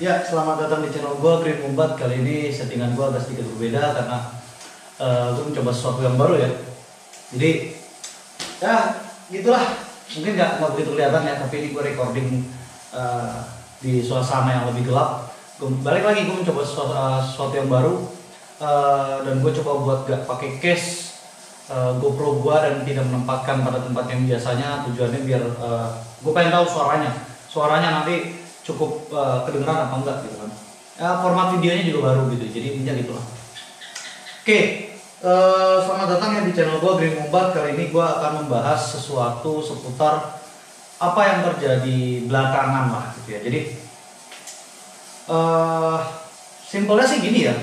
Ya, selamat datang di channel gue, Green Mumbat. Kali ini settingan gue agak sedikit berbeda karena gue mencoba sesuatu yang baru ya. Jadi, ya gitulah. Mungkin nggak begitu kelihatan ya, tapi ini gue recording di suasana yang lebih gelap. Balik lagi gue mencoba sesuatu yang baru dan gue coba buat gak pakai case GoPro gue dan tidak menempatkan pada tempat yang biasanya. Tujuannya biar gue pengen tahu suaranya nanti cukup kedengeran apa enggak gitu kan. Format videonya juga baru gitu, jadi intinya gitulah. Oke, selamat datang ya di channel gue, Green Mumbat. Kali ini gue akan membahas sesuatu seputar apa yang terjadi belakangan lah gitu ya. Jadi simpelnya sih gini ya.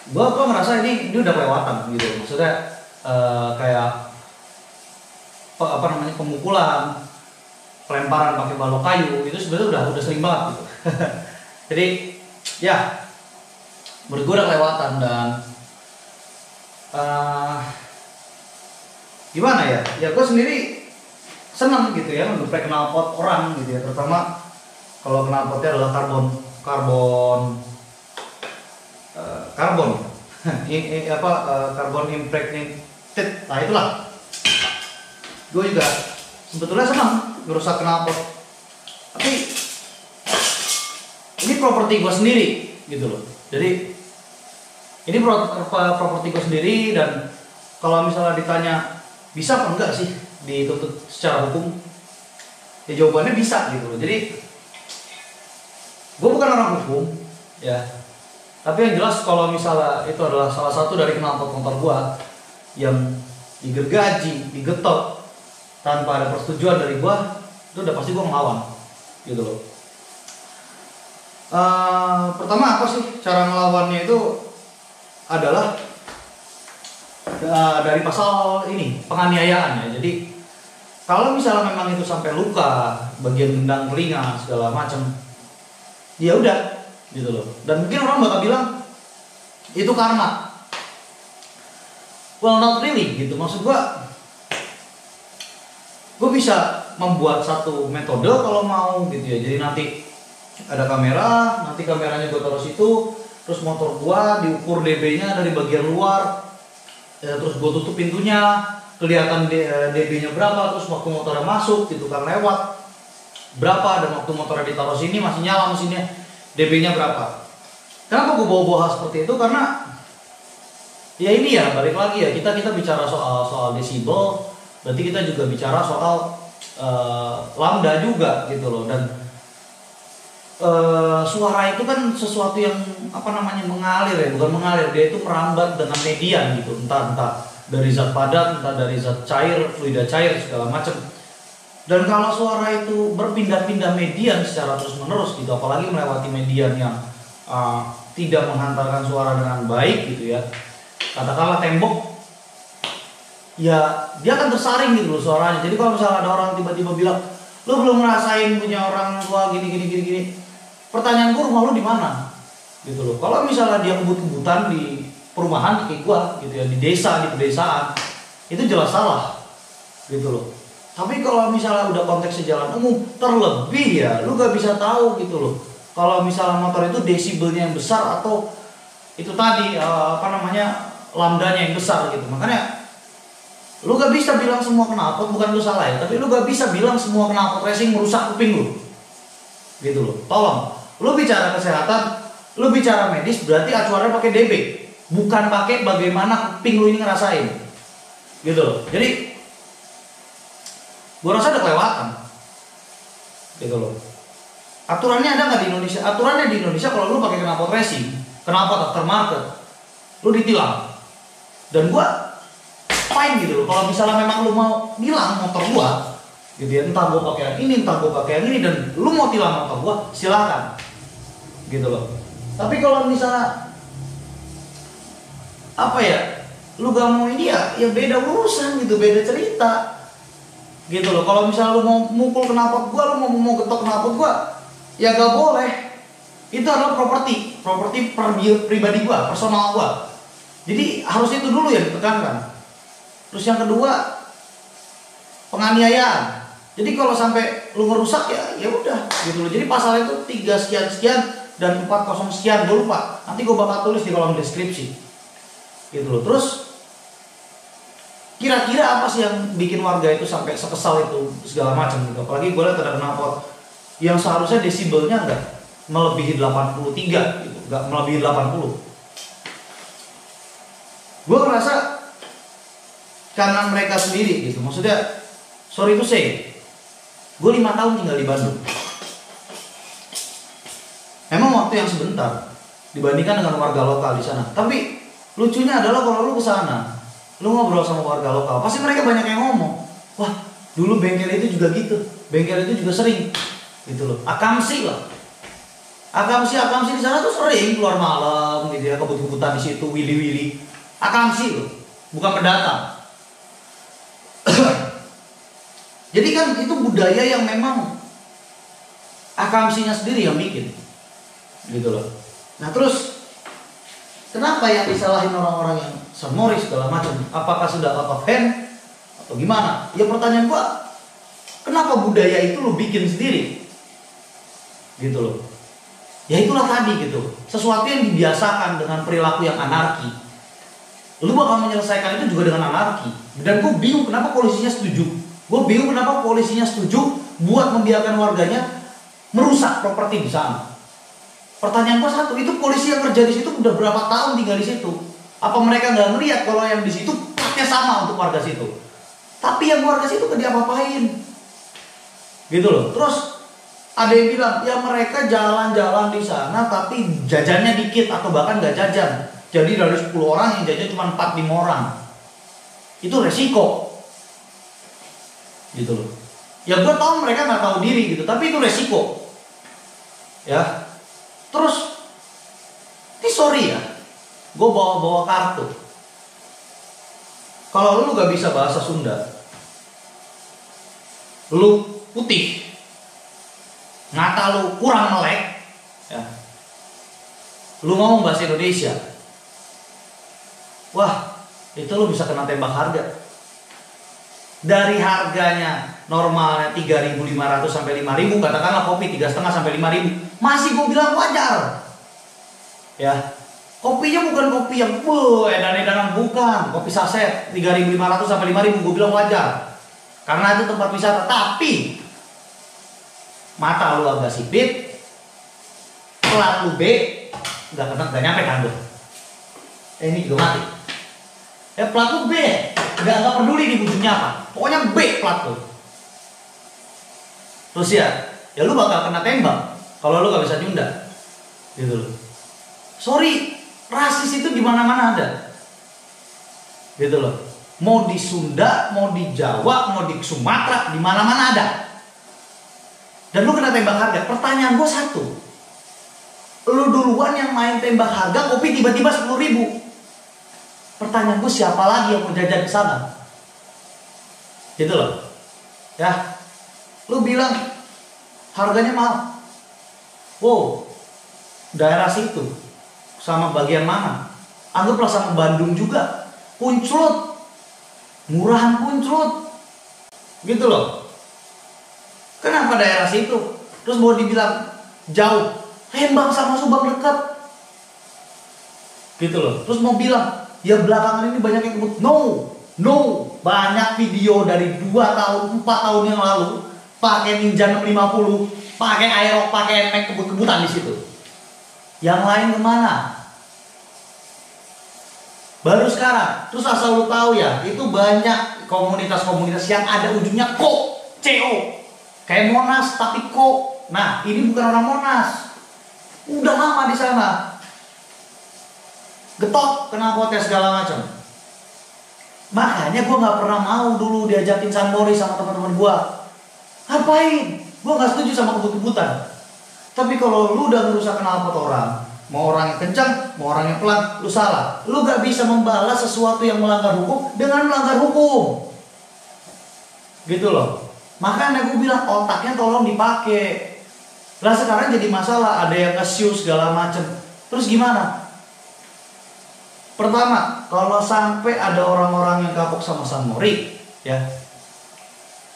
Gue ngerasa ini udah kelewatan gitu, maksudnya kayak apa namanya, pemukulan, pelemparan pakai balok kayu itu sebenarnya udah sering banget gitu. Jadi ya menurut gue udah kelewatan dan gimana ya gue sendiri senang gitu ya ngegeprek knalpot orang gitu ya, terutama kalau knalpotnya adalah karbon karbon impregnated. Nah itulah, gue juga sebetulnya senang ngerusak knalpot, tapi ini properti gue sendiri gitu loh. Jadi ini properti gue sendiri, dan kalau misalnya ditanya bisa apa enggak sih dituntut secara hukum, ya jawabannya bisa gitu loh. Jadi gue bukan orang hukum ya, tapi yang jelas kalau misalnya itu adalah salah satu dari knalpot motor gue yang digergaji, digetok tanpa ada persetujuan dari gue, itu udah pasti gue ngelawan gitu loh. Pertama apa sih cara ngelawannya itu adalah dari pasal ini, penganiayaan ya. Jadi kalau misalnya memang itu sampai luka, bagian gendang telinga segala macam, ya udah gitu loh. Dan mungkin orang bakal bilang itu karma. Well, not really gitu. Maksud gue bisa membuat satu metode kalau mau gitu ya. Jadi nanti ada kamera, nanti kameranya gue taruh situ, terus motor gue diukur dB-nya dari bagian luar, ya, terus gue tutup pintunya, kelihatan dB-nya berapa, terus waktu motornya masuk gitu kan lewat berapa, dan waktu motornya ditaruh sini masih nyala mesinnya, dB-nya berapa. Kenapa gue bawa seperti itu? Karena ya ini ya, balik lagi ya, kita bicara soal desibel, berarti kita juga bicara soal lambda juga gitu loh. Dan suara itu kan sesuatu yang apa namanya, mengalir ya, bukan mengalir, dia itu merambat dengan median gitu, entah dari zat padat, entah dari zat cair, fluida cair segala macam. Dan kalau suara itu berpindah-pindah median secara terus-menerus gitu, apalagi melewati median yang tidak menghantarkan suara dengan baik gitu ya, katakanlah tembok, ya dia akan tersaring gitu loh suaranya. Jadi kalau misalnya ada orang tiba-tiba bilang, lu belum ngerasain punya orang tua gini, pertanyaan gue, rumah lu di mana gitu loh. Kalau misalnya dia kebut-kebutan di perumahan kayak gua gitu ya, di desa, di pedesaan, itu jelas salah gitu loh. Tapi kalau misalnya udah konteksnya jalan umum, terlebih ya lu gak bisa tahu gitu loh, kalau misalnya motor itu desibelnya yang besar atau itu tadi lambdanya yang besar gitu. Makanya lu gak bisa bilang semua knalpot, bukan lu salah ya, tapi lu gak bisa bilang semua knalpot racing merusak kuping lu gitu loh. Tolong, lu bicara kesehatan, lu bicara medis, berarti acuannya pakai dB, bukan pakai bagaimana kuping lu ini ngerasain gitu loh. Jadi gua rasa udah kelewatan gitu loh. Aturannya ada nggak di Indonesia? Aturannya di Indonesia kalau lu pakai knalpot racing, knalpot aftermarket, lu ditilang. Dan gua fine gitu loh. Kalau misalnya memang lu mau nilang motor gua, gitu ya, entah gua pakai yang ini, entah gua pakai yang ini, dan lu mau tilang motor gua, silakan, gitu loh. Tapi kalau misalnya apa ya, lu gak mau ini ya beda urusan gitu, beda cerita, gitu loh. Kalau misalnya lu mau mukul knalpot gua, lu mau getok knalpot gua, ya gak boleh. Itu adalah properti pribadi gua, personal gua. Jadi harus itu dulu yang ditekankan. Terus yang kedua, penganiayaan. Jadi kalau sampai lu ngerusak ya udah gitu loh. Jadi pasal itu 3 sekian sekian dan 40 sekian, gue lupa. Nanti gue bakal tulis di kolom deskripsi. Gitu loh. Terus kira-kira apa sih yang bikin warga itu sampai sekesal itu segala macam gitu. Apalagi gue lihat ada knalpot yang seharusnya desibelnya enggak melebihi 83 gitu, enggak melebihi 80. Gue ngerasa karena mereka sendiri gitu. Maksudnya sorry to say, gue 5 tahun tinggal di Bandung. Emang waktu yang sebentar dibandingkan dengan warga lokal di sana. Tapi lucunya adalah kalau lu ke sana, lu ngobrol sama warga lokal, pasti mereka banyak yang ngomong, wah dulu bengkel itu juga gitu, bengkel itu juga sering, gitu loh. Akamsi lah, akamsi di sana tuh sering keluar malam, gitu ya, kebut-kebutan di situ, wili-wili. Akamsi loh, bukan pendatang. Jadi kan itu budaya yang memang akamsinya sendiri yang bikin, gitu loh. Nah terus kenapa yang disalahin orang-orang yang San Mori segala macam? Apakah sudah out of hand atau gimana? Ya pertanyaan gua, kenapa budaya itu lu bikin sendiri? Gitu loh. Ya itulah tadi gitu. Sesuatu yang dibiasakan dengan perilaku yang anarki, lu bakal menyelesaikan itu juga dengan anarki. Dan gue bingung kenapa polisinya setuju. Gue bingung kenapa polisinya setuju buat membiarkan warganya merusak properti di sana. Pertanyaan gue satu, itu polisi yang kerja di situ udah berapa tahun tinggal di situ? Apa mereka nggak ngeliat kalau yang di situ platnya sama untuk warga situ? Tapi yang warga situ gak diapa-apain, gitu loh. Terus ada yang bilang, ya mereka jalan-jalan di sana tapi jajannya dikit atau bahkan nggak jajan. Jadi dari 10 orang yang jajan cuma 4-5 orang. Itu resiko, gitu loh. Ya gue tahu mereka nggak tahu diri gitu, tapi itu resiko. Ya. Terus, ini sorry ya, gue bawa kartu. Kalau lu gak bisa bahasa Sunda, lu putih, ngata lu kurang melek, ya, lu ngomong bahasa Indonesia, wah, itu lu bisa kena tembak harga. Dari harganya normalnya 3.500 sampai 5.000, katakanlah kopi 3,5 sampai 5.000, masih gue bilang wajar. Ya, kopinya bukan kopi yang edan-edanan, bukan, kopi saset 3.500 sampai 5.000, gue bilang wajar. Karena itu tempat wisata, tapi mata lu agak sipit, plat lu B, nggak nyampe kan gue. Ini juga mati. Plat lu B, nggak peduli di ujungnya apa, pokoknya B plat lu. Terus ya lu bakal kena tembak kalau lu gak bisa nyunda, gitu loh. Sorry, rasis itu di mana-mana ada, gitu loh. Mau di Sunda, mau di Jawa, mau di Sumatera, di mana-mana ada. Dan lu kena tembak harga. Pertanyaan gue satu, lu duluan yang main tembak harga kopi tiba-tiba 10.000. Pertanyaan gue, siapa lagi yang mau jajan di sana? Gitu loh. Ya, lu bilang harganya mahal. Wow, daerah situ sama bagian mana? Anggaplah sama Bandung juga, Punclut, murahan Punclut, gitu loh. Kenapa daerah situ? Terus mau dibilang jauh, Lembang sama Subang dekat, gitu loh. Terus mau bilang ya belakangan ini banyak yang kebut. No, banyak video dari 2 tahun, 4 tahun yang lalu pakai Ninja 650, pakai Aerox, pakai NMAX, kebut-kebutan di situ. Yang lain kemana? Baru sekarang. Terus asal lu tahu ya, itu banyak komunitas-komunitas yang ada ujungnya CO. Kayak Monas tapi ko. Nah, ini bukan orang Monas. Udah lama di sana. Getok, knalpotnya segala macam. Makanya gue nggak pernah mau dulu diajakin San Mori sama teman-teman gue. Ngapain? Gue nggak setuju sama kebut-kebutan. Tapi kalau lu udah ngerusak knalpot orang, mau orang yang kencang, mau orang yang pelan, lu salah. Lu gak bisa membalas sesuatu yang melanggar hukum dengan melanggar hukum, gitu loh. Makanya gue bilang otaknya tolong dipakai. Lah sekarang jadi masalah, ada yang nge-show segala macem. Terus gimana? Pertama, kalau sampai ada orang-orang yang kapok sama San Mori, ya,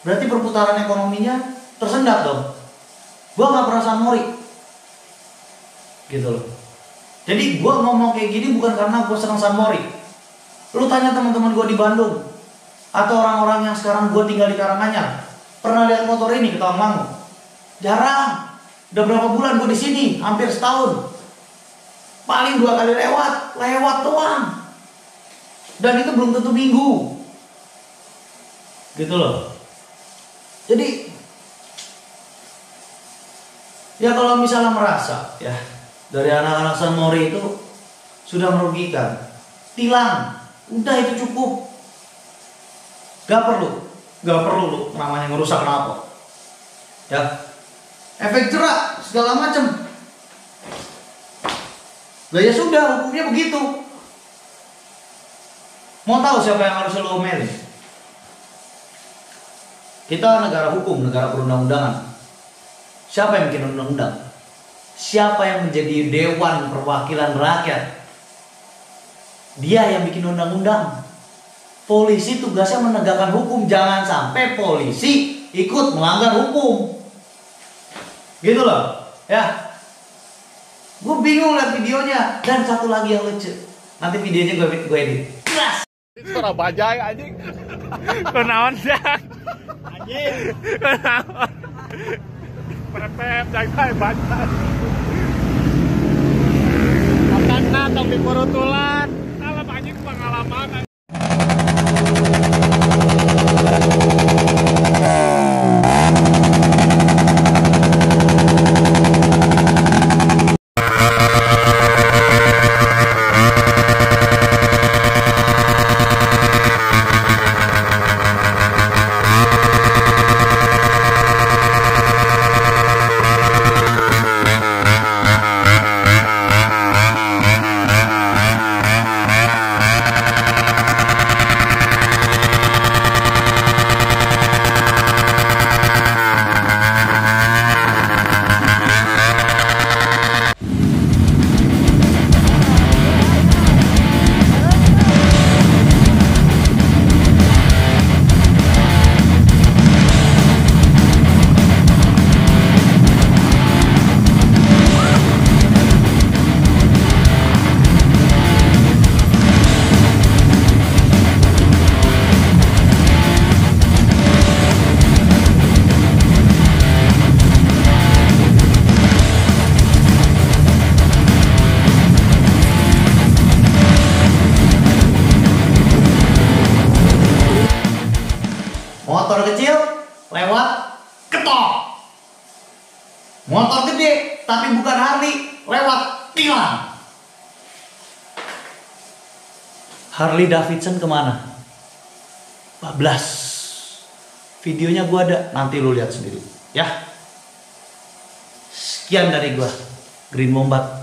berarti perputaran ekonominya tersendat dong. Gua nggak pernah San Mori, gitu loh. Jadi gua ngomong kayak gini bukan karena gua senang San Mori. Lu tanya teman-teman gua di Bandung atau orang-orang yang sekarang gua tinggal di Karanganyar, pernah lihat motor ini ke Tawangmangu? Jarang. Udah berapa bulan gua di sini? Hampir setahun. Paling 2 kali lewat doang. Dan itu belum tentu minggu. Gitu loh. Jadi ya kalau misalnya merasa ya dari anak-anak San Mori itu sudah merugikan, tilang. Udah itu cukup. Gak perlu lu namanya ngerusak knalpot. Ya. Efek jerak segala macam. Lah ya sudah, hukumnya begitu. Mau tahu siapa yang harus lo omelin? Kita negara hukum, negara perundang-undangan. Siapa yang bikin undang-undang? Siapa yang menjadi dewan perwakilan rakyat? Dia yang bikin undang-undang. Polisi tugasnya menegakkan hukum. Jangan sampai polisi ikut melanggar hukum. Gitu loh. Ya. Gue bingung liat videonya. Dan satu lagi yang lucu. Nanti videonya gue edit. Suara bajai anjing. Kenaon dak? Anjing. Kenaon? Prepep jai bajai. Apakah tong di Purutulan? Kalau anjing pengalaman. Motor kecil lewat ketok. Motor gede tapi bukan Harley lewat tilang. Harley Davidson kemana? Bablas. Videonya gua ada, nanti lu lihat sendiri ya. Sekian dari gua, Green Mombat.